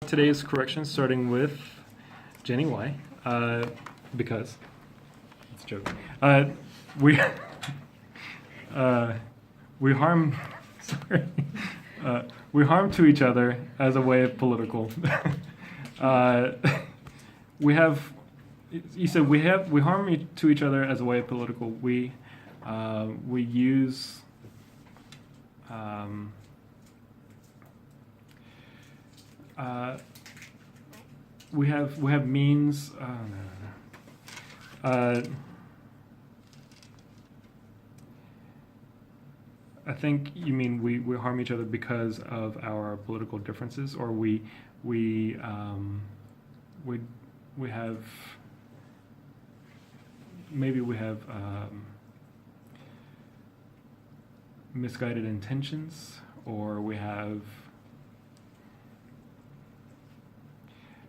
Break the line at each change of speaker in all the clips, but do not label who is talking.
Today's correction starting with Jenny Y. Because it's a joke. We we harm sorry. We harm to each other as a way of political. We have you said we harm to each other as a way of political. We use we have means. I think you mean we harm each other because of our political differences, or we have maybe we have misguided intentions, or we have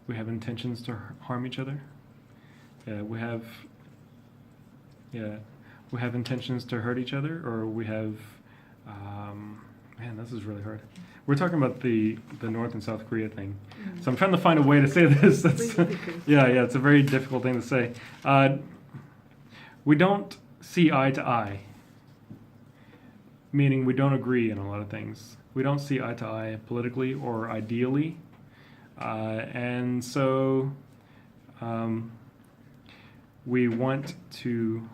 intentions to harm each other. We have intentions to hurt each other, or we have man, this is really hard. We're talking about the North and South Korea thing. Mm-hmm. So I'm trying to find a way to say this. It's a very difficult thing to say. We don't see eye to eye, meaning we don't agree in a lot of things. We don't see eye to eye politically or ideally. And so we want to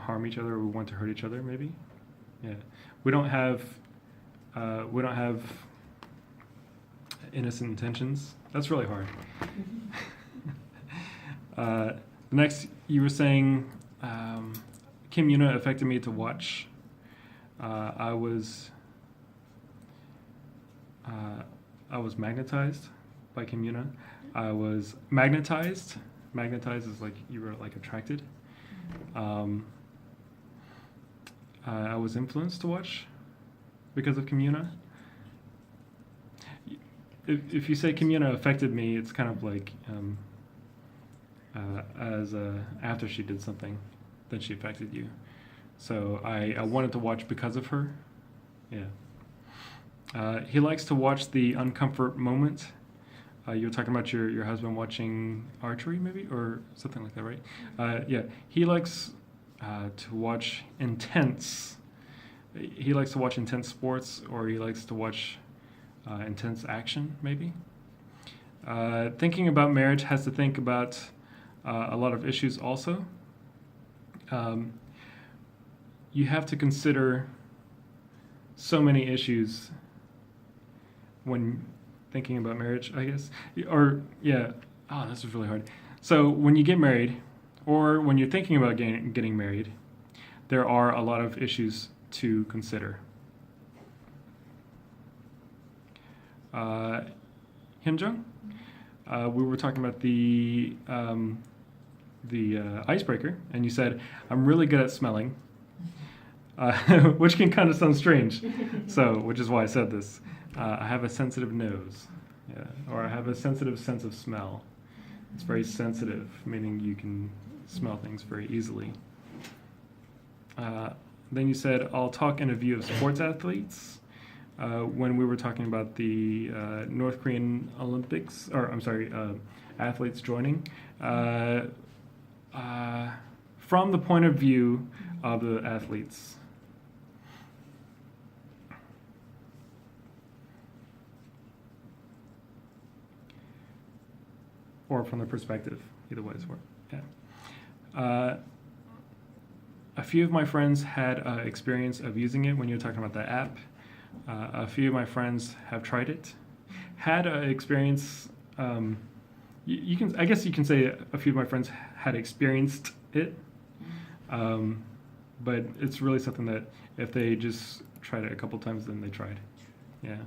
harm each other, or we want to hurt each other, maybe. Yeah, we don't have innocent intentions. That's really hard. Next, you were saying Kim Yuna affected me to watch. I was magnetized by Kim Yuna. I was magnetized. Magnetized is like you were like attracted. I was influenced to watch because of Kim Yuna. If you say Kim Yuna affected me, it's kind of like after she did something, then she affected you. So I wanted to watch because of her. Yeah. He likes to watch the uncomfort moment. You were talking about your husband watching archery, maybe, or something like that, right? Yeah. He likes to watch intense. He likes to watch intense sports, or he likes to watch intense action, maybe. Thinking about marriage has to think about a lot of issues also. You have to consider so many issues when thinking about marriage, I guess. Or, yeah, this is really hard. So when you get married, or when you're thinking about getting married, there are a lot of issues to consider. Hyunjung, we were talking about the icebreaker, and you said, I'm really good at smelling, which can kind of sound strange, which is why I said this. I have a sensitive nose, or I have a sensitive sense of smell. It's very sensitive, meaning you can smell things very easily. Then you said, I'll talk in a view of sports athletes. When we were talking about the North Korean Olympics, athletes joining, from the point of view of the athletes. Or from the perspective, either way is work. Yeah. A few of my friends had experience of using it when you were talking about the app. A few of my friends have tried it. Had experience. You can, I guess, you can say a few of my friends had experienced it. But it's really something that if they just tried it a couple times, then they tried. Yeah.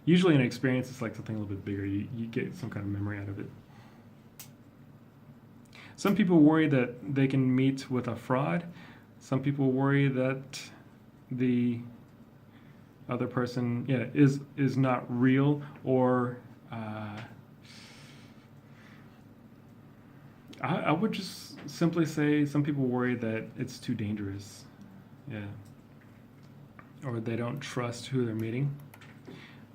Usually an experience is like something a little bit bigger. You get some kind of memory out of it. Some people worry that they can meet with a fraud. Some people worry that the other person is not real, or I would just simply say some people worry that it's too dangerous. Yeah. or they don't trust who they're meeting.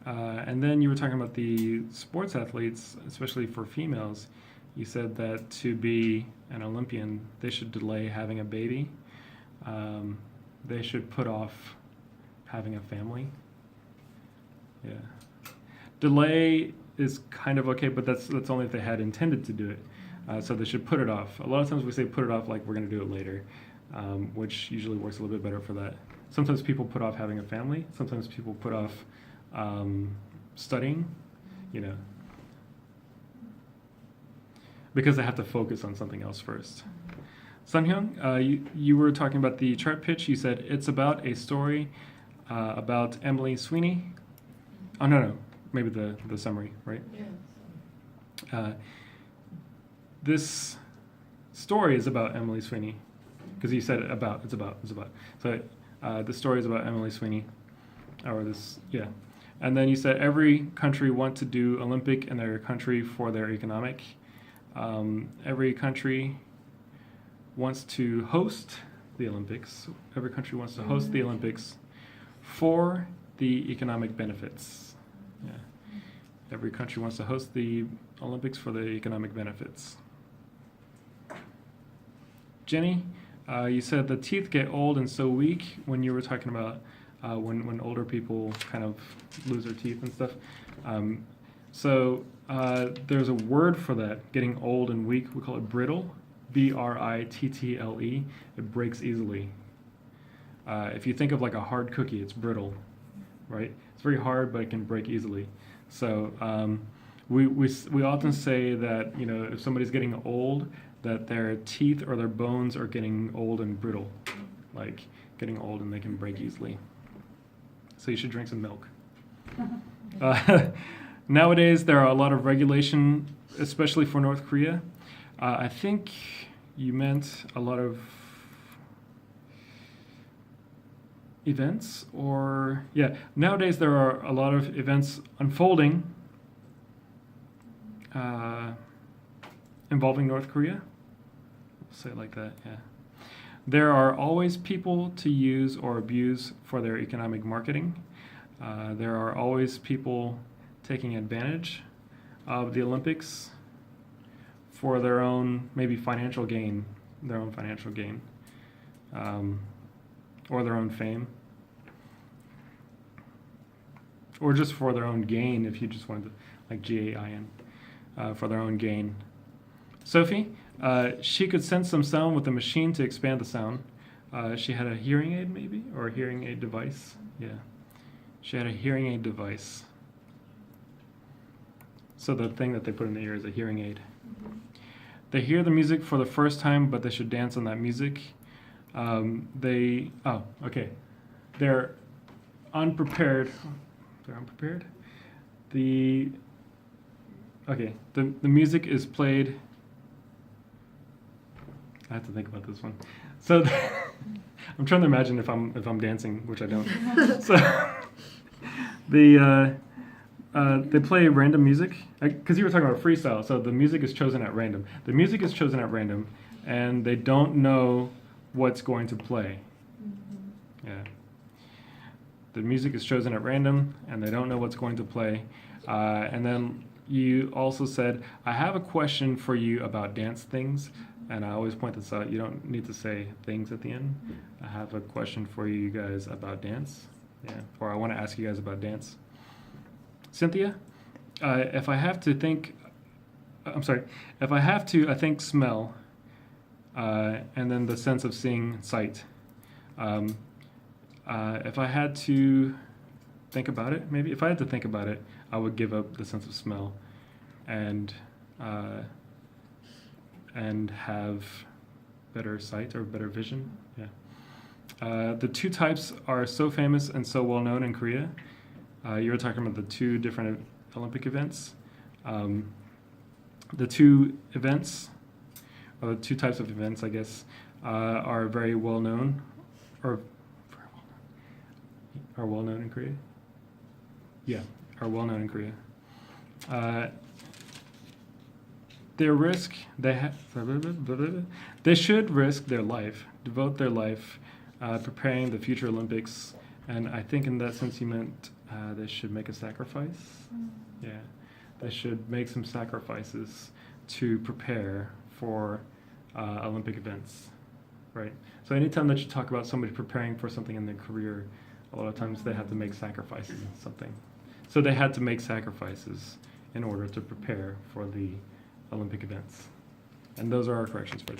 And then you were talking about the sports athletes, especially for females. You said that to be an Olympian, they should delay having a baby. They should put off having a family. Yeah. Delay is kind of okay, but that's only if they had intended to do it. So they should put it off. A lot of times we say put it off like we're going to do it later, which usually works a little bit better for that. Sometimes people put off having a family. Sometimes people put off studying, because they have to focus on something else first. Sunhyung, you were talking about the chart pitch. You said it's about a story about Emily Sweeney. Oh, no, maybe the summary, right?
Yeah.
This story is about Emily Sweeney, because you said it's about. So the story is about Emily Sweeney, or this, yeah. And then you said every country wants to do Olympic in their country for their economic. Every country wants to host the Olympics. Every country wants to host the Olympics for the economic benefits. Yeah. Every country wants to host the Olympics for the economic benefits. Jenny, you said the teeth get old and so weak when you were talking about when older people kind of lose their teeth and stuff. So there's a word for that, getting old and weak. We call it brittle, B-R-I-T-T-L-E. It breaks easily. If you think of like a hard cookie, it's brittle, right? It's very hard, but it can break easily. So we often say that, if somebody's getting old, that their teeth or their bones are getting old and brittle, like getting old and they can break easily. So you should drink some milk. Nowadays, there are a lot of regulation, especially for North Korea. I think you meant a lot of events, or nowadays there are a lot of events unfolding involving North Korea. We'll say it like that, yeah. There are always people to use or abuse for their economic marketing. There are always people taking advantage of the Olympics for their own maybe financial gain, or their own fame, or just for their own gain. If you just wanted to, like GAIN, for their own gain. Sophie, she could sense some sound with a machine to expand the sound. She had a hearing aid, maybe, or a hearing aid device. Yeah, she had a hearing aid device. So the thing that they put in the ear is a hearing aid. They hear the music for the first time, but they should dance on that music. They're unprepared. They're unprepared. The music is played. I have to think about this one. So I'm trying to imagine if I'm dancing, which I don't. So they play random music, because you were talking about freestyle. So the music is chosen at random. The music is chosen at random, and they don't know what's going to play. Yeah. The music is chosen at random, and they don't know what's going to play. And then you also said, I have a question for you about dance things. And I always point this out. You don't need to say things at the end. I have a question for you guys about dance. Yeah. Or I want to ask you guys about dance. Cynthia, if I have to, I think smell, and then the sense of seeing sight. If I had to think about it, I would give up the sense of smell and have better sight or better vision. Yeah. The two types are so famous and so well known in Korea. You were talking about the two different Olympic events. The two events, or the two types of events, I guess, are very well known, or are well known in Korea. Yeah, are well known in Korea. They should risk their life, devote their life, preparing the future Olympics And I think in that sense you meant they should make a sacrifice. Yeah, they should make some sacrifices to prepare for Olympic events, right? So anytime that you talk about somebody preparing for something in their career, a lot of times they have to make sacrifices in something. So they had to make sacrifices in order to prepare for the Olympic events. And those are our corrections for today.